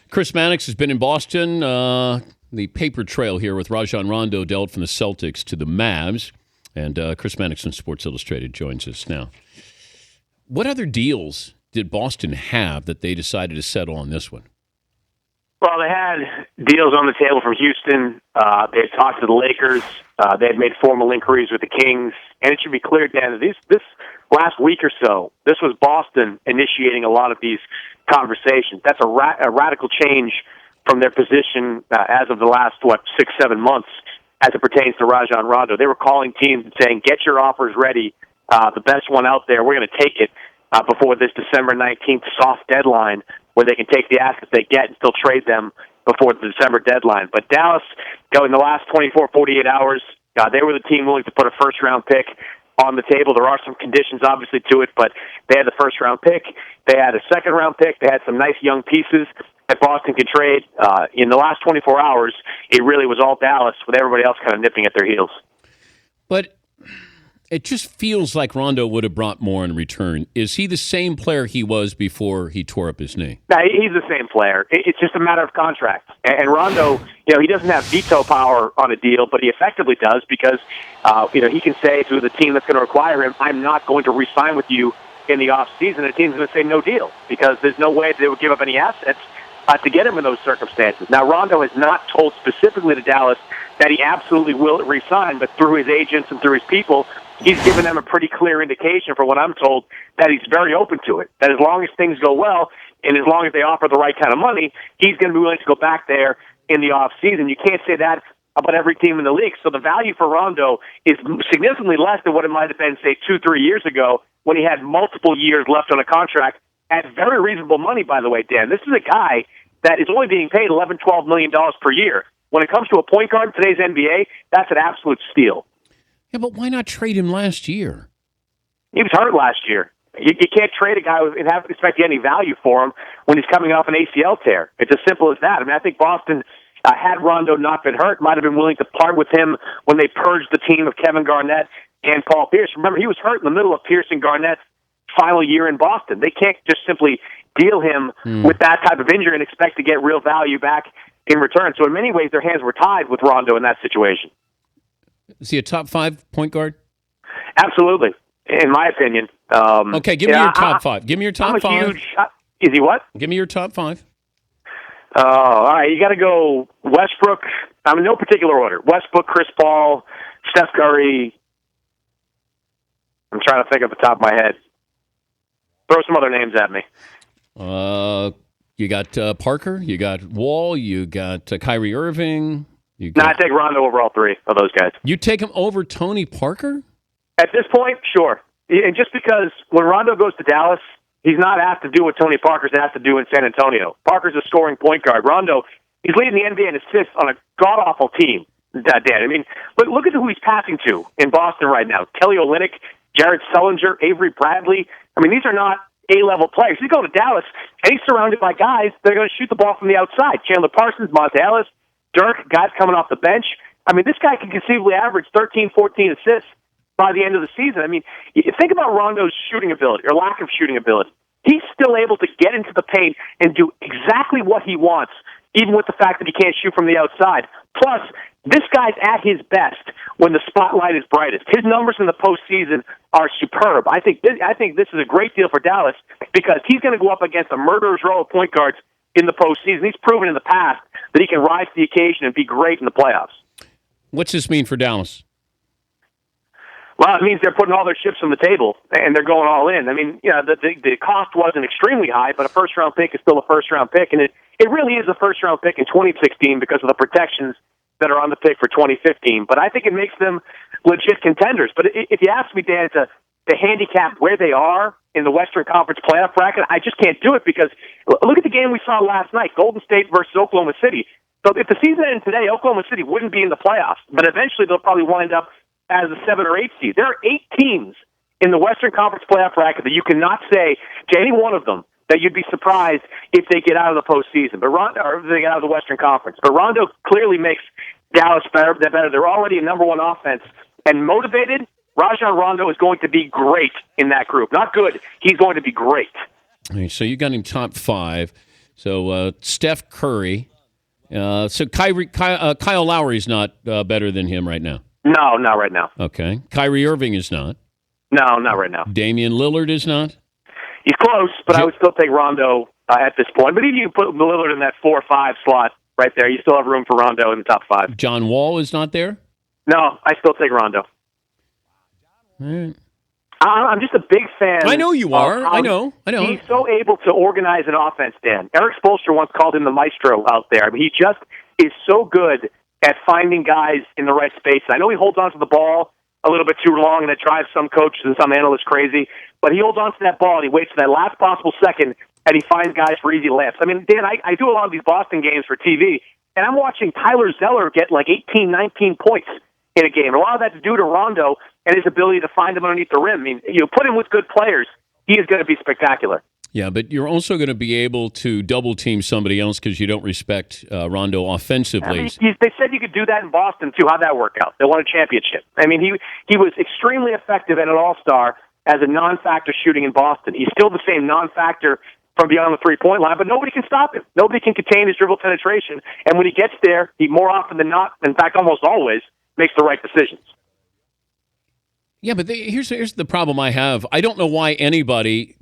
Chris Mannix has been in Boston. The paper trail here with Rajon Rondo dealt from the Celtics to the Mavs. And Chris Mannix from Sports Illustrated joins us now. What other deals did Boston have that they decided to settle on this one? Well, they had deals on the table from Houston. They had talked to the Lakers. They had made formal inquiries with the Kings. And it should be clear, Dan, that this last week or so, this was Boston initiating a lot of these conversations. That's a radical change from their position as of the last, 6-7 months as it pertains to Rajon Rondo. They were calling teams and saying, get your offers ready. The best one out there, we're going to take it before this December 19th soft deadline where they can take the assets they get and still trade them before the December deadline. But Dallas, in the last 24, 48 hours, they were the team willing to put a first-round pick on the table. There are some conditions, obviously, to it, but they had the first-round pick. They had a second-round pick. They had some nice young pieces that Boston could trade. In the last 24 hours, it really was all Dallas, with everybody else kind of nipping at their heels. But it just feels like Rondo would have brought more in return. Is he the same player he was before he tore up his knee? No, he's the same player. It's just a matter of contract. And Rondo, he doesn't have veto power on a deal, but he effectively does because, he can say to the team that's going to require him, I'm not going to re-sign with you in the offseason. The team's going to say no deal because there's no way they would give up any assets to get him in those circumstances. Now, Rondo has not told specifically to Dallas that he absolutely will re-sign, but through his agents and through his people, he's given them a pretty clear indication, for what I'm told, that he's very open to it. That as long as things go well, and as long as they offer the right kind of money, he's going to be willing to go back there in the off season. You can't say that about every team in the league. So the value for Rondo is significantly less than what it might have been, say, 2-3 years ago when he had multiple years left on a contract at very reasonable money, by the way, Dan. This is a guy that is only being paid $11-12 million per year. When it comes to a point guard in today's NBA, that's an absolute steal. Yeah, but why not trade him last year? He was hurt last year. You can't trade a guy and expect to get any value for him when he's coming off an ACL tear. It's as simple as that. I mean, I think Boston, had Rondo not been hurt, might have been willing to part with him when they purged the team of Kevin Garnett and Paul Pierce. Remember, he was hurt in the middle of Pierce and Garnett's final year in Boston. They can't just simply deal him with that type of injury and expect to get real value back in return. So in many ways, their hands were tied with Rondo in that situation. Is he a top 5 point guard? Absolutely, in my opinion. Okay, give me your top 5. Give me your top 5. Is he what? Give me your top 5. All right, you got to go Westbrook. In no particular order. Westbrook, Chris Paul, Steph Curry. I'm trying to think off the top of my head. Throw some other names at me. You got Parker, you got Wall, you got Kyrie Irving. I take Rondo over all three of those guys. You take him over Tony Parker? At this point, sure. And just because when Rondo goes to Dallas, he's not asked to do what Tony Parker's asked to do in San Antonio. Parker's a scoring point guard. Rondo, he's leading the NBA in assists on a god-awful team, Dan. Look at who he's passing to in Boston right now. Kelly Olynyk, Jared Sullinger, Avery Bradley. These are not A-level players. He's going to Dallas, and he's surrounded by guys that are going to shoot the ball from the outside. Chandler Parsons, Monta Ellis, Dirk, guys coming off the bench. This guy can conceivably average 13, 14 assists by the end of the season. Think about Rondo's shooting ability, or lack of shooting ability. He's still able to get into the paint and do exactly what he wants, even with the fact that he can't shoot from the outside. Plus, this guy's at his best when the spotlight is brightest. His numbers in the postseason are superb. I think this is a great deal for Dallas because he's going to go up against a murderer's row of point guards in the postseason. He's proven in the past that he can rise to the occasion and be great in the playoffs. What's this mean for Dallas? Well, it means they're putting all their chips on the table, and they're going all in. The cost wasn't extremely high, but a first-round pick is still a first-round pick, and it really is a first-round pick in 2016 because of the protections that are on the pick for 2015. But I think it makes them legit contenders. But if you ask me, Dan, to handicap where they are in the Western Conference playoff bracket, I just can't do it because look at the game we saw last night, Golden State versus Oklahoma City. So if the season ended today, Oklahoma City wouldn't be in the playoffs, but eventually they'll probably wind up as a 7 or 8 seed. There are 8 teams in the Western Conference playoff bracket that you cannot say to any one of them that you'd be surprised if they get out of the postseason, or if they get out of the Western Conference. But Rondo clearly makes Dallas better. They're already a number one offense and motivated. Rajon Rondo is going to be great in that group. Not good. He's going to be great. All right, so you got him top 5. So Steph Curry. So Kyle Lowry's not better than him right now. No, not right now. Okay. Kyrie Irving is not. No, not right now. Damian Lillard is not. He's close, but I would still take Rondo at this point. But if you put Lillard in that 4 or 5 slot right there, you still have room for Rondo in the top 5. John Wall is not there? No, I still take Rondo. All right. I'm just a big fan. I know you are. I know. He's so able to organize an offense, Dan. Eric Spoelstra once called him the maestro out there. I mean, he just is so good at finding guys in the right space. I know he holds on to the ball a little bit too long, and it drives some coaches and some analysts crazy, but he holds on to that ball, and he waits for that last possible second, and he finds guys for easy layups. I mean, Dan, I do a lot of these Boston games for TV, and I'm watching Tyler Zeller get like 18, 19 points in a game. A lot of that's due to Rondo and his ability to find them underneath the rim. I mean, you put him with good players, he is going to be spectacular. Yeah, but you're also going to be able to double-team somebody else because you don't respect Rondo offensively. I mean, they said you could do that in Boston, too. How'd that work out? They won a championship. I mean, he was extremely effective and an all-star as a non-factor shooting in Boston. He's still the same non-factor from beyond the three-point line, but nobody can stop him. Nobody can contain his dribble penetration. And when he gets there, he more often than not, in fact, almost always, makes the right decisions. Yeah, but here's the problem I have. I don't know why anybody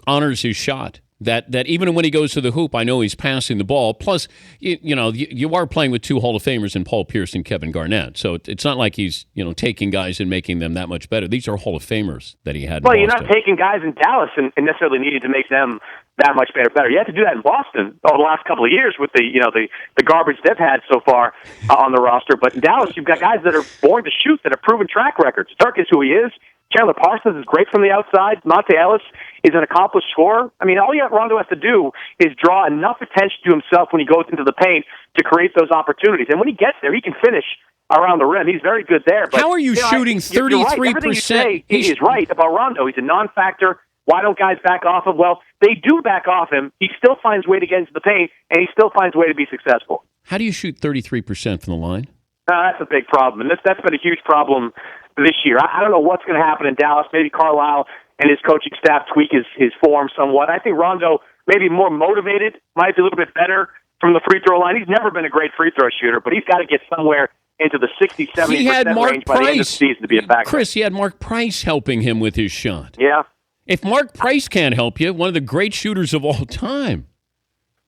honors his shot. That even when he goes to the hoop, I know he's passing the ball. Plus, you are playing with 2 Hall of Famers in Paul Pierce and Kevin Garnett. So it's not like he's taking guys and making them that much better. These are Hall of Famers that he had. Well, in you're Boston. not taking guys in Dallas and necessarily needing to make them that much better. You have to do that in Boston over the last couple of years with the garbage they've had so far on the roster. But in Dallas, you've got guys that are born to shoot, that have proven track records. Dirk is who he is. Chandler Parsons is great from the outside. Monte Ellis is an accomplished scorer. I mean, all Rondo has to do is draw enough attention to himself when he goes into the paint to create those opportunities. And when he gets there, he can finish around the rim. He's very good there. But, how are you shooting 33%? Right. Everything you say is right about Rondo. He's a non-factor. Why don't guys back off him? Well, they do back off him. He still finds a way to get into the paint, and he still finds a way to be successful. How do you shoot 33% from the line? That's a big problem, and that's been a huge problem this year. I don't know what's going to happen in Dallas. Maybe Carlisle and his coaching staff tweak his form somewhat. I think Rondo may be more motivated, might be a little bit better from the free throw line. He's never been a great free throw shooter, but he's got to get somewhere into the 60-70% range by the end of the season to be a factor. Chris, he had Mark Price helping him with his shot. Yeah. If Mark Price can't help you, one of the great shooters of all time.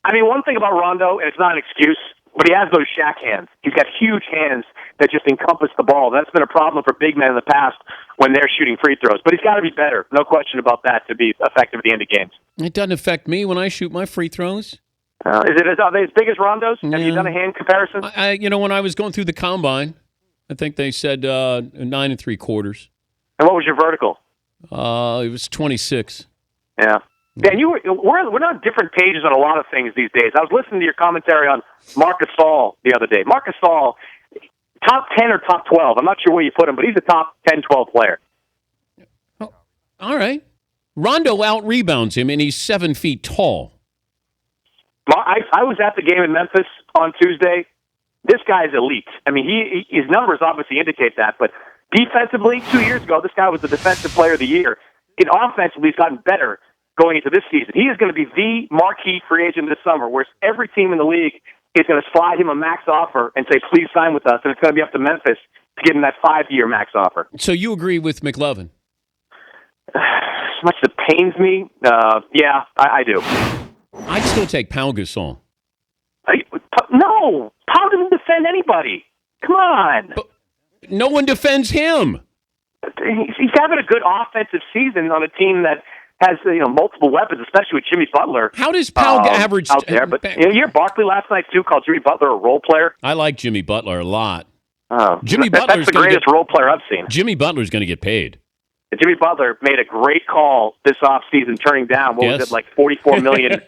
I mean, one thing about Rondo, and it's not an excuse, but he has those Shaq hands. He's got huge hands that just encompass the ball. That's been a problem for big men in the past when they're shooting free throws. But he's got to be better. No question about that to be effective at the end of games. It doesn't affect me when I shoot my free throws. Are they as big as Rondo's? Yeah. Have you done a hand comparison? When I was going through the combine, I think they said 9 3/4. And what was your vertical? It was 26. Yeah. Dan, we're on different pages on a lot of things these days. I was listening to your commentary on Marc Gasol the other day. Marc Gasol, top 10 or top 12. I'm not sure where you put him, but he's a top 10, 12 player. Oh, all right. Rondo out-rebounds him, and he's 7 feet tall. I was at the game in Memphis on Tuesday. This guy is elite. I mean, his numbers obviously indicate that, but defensively, 2 years ago, this guy was the defensive player of the year. Offensively, he's gotten better going into this season. He is going to be the marquee free agent this summer, where every team in the league is going to slide him a max offer and say, please sign with us, and it's going to be up to Memphis to give him that 5-year max offer. So you agree with McLovin? As much as it pains me, yeah, I do. I'd still take Pau Gasol. No, Pau doesn't defend anybody. Come on. But no one defends him. He's having a good offensive season on a team that has multiple weapons, especially with Jimmy Butler. How does Pau average out there? But you hear Barkley last night too called Jimmy Butler a role player. I like Jimmy Butler a lot. That's the greatest role player I've seen. Jimmy Butler's going to get paid. Jimmy Butler made a great call this offseason, turning down, was it, like $44 million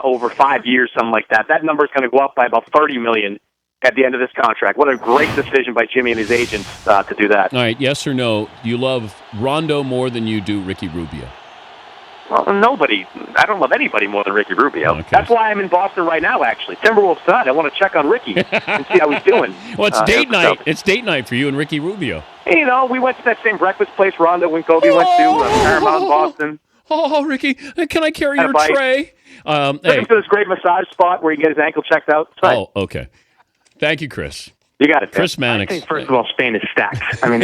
over 5 years, something like that. That number is going to go up by about $30 million at the end of this contract. What a great decision by Jimmy and his agents to do that. All right, yes or no, do you love Rondo more than you do Ricky Rubio? Well, nobody. I don't love anybody more than Ricky Rubio. Okay. That's why I'm in Boston right now, actually. Timberwolves tonight. I want to check on Ricky and see how he's doing. Well, it's date night. It's date night for you and Ricky Rubio. We went to that same breakfast place Rondo and Kobe went to, Paramount, Boston. Oh, Ricky, can I carry your tray? Looking for this great massage spot where you get his ankle checked out. Oh, okay. Thank you, Chris. You got it. Chris Mannix. I think, first of all, Spain is stacked. I mean,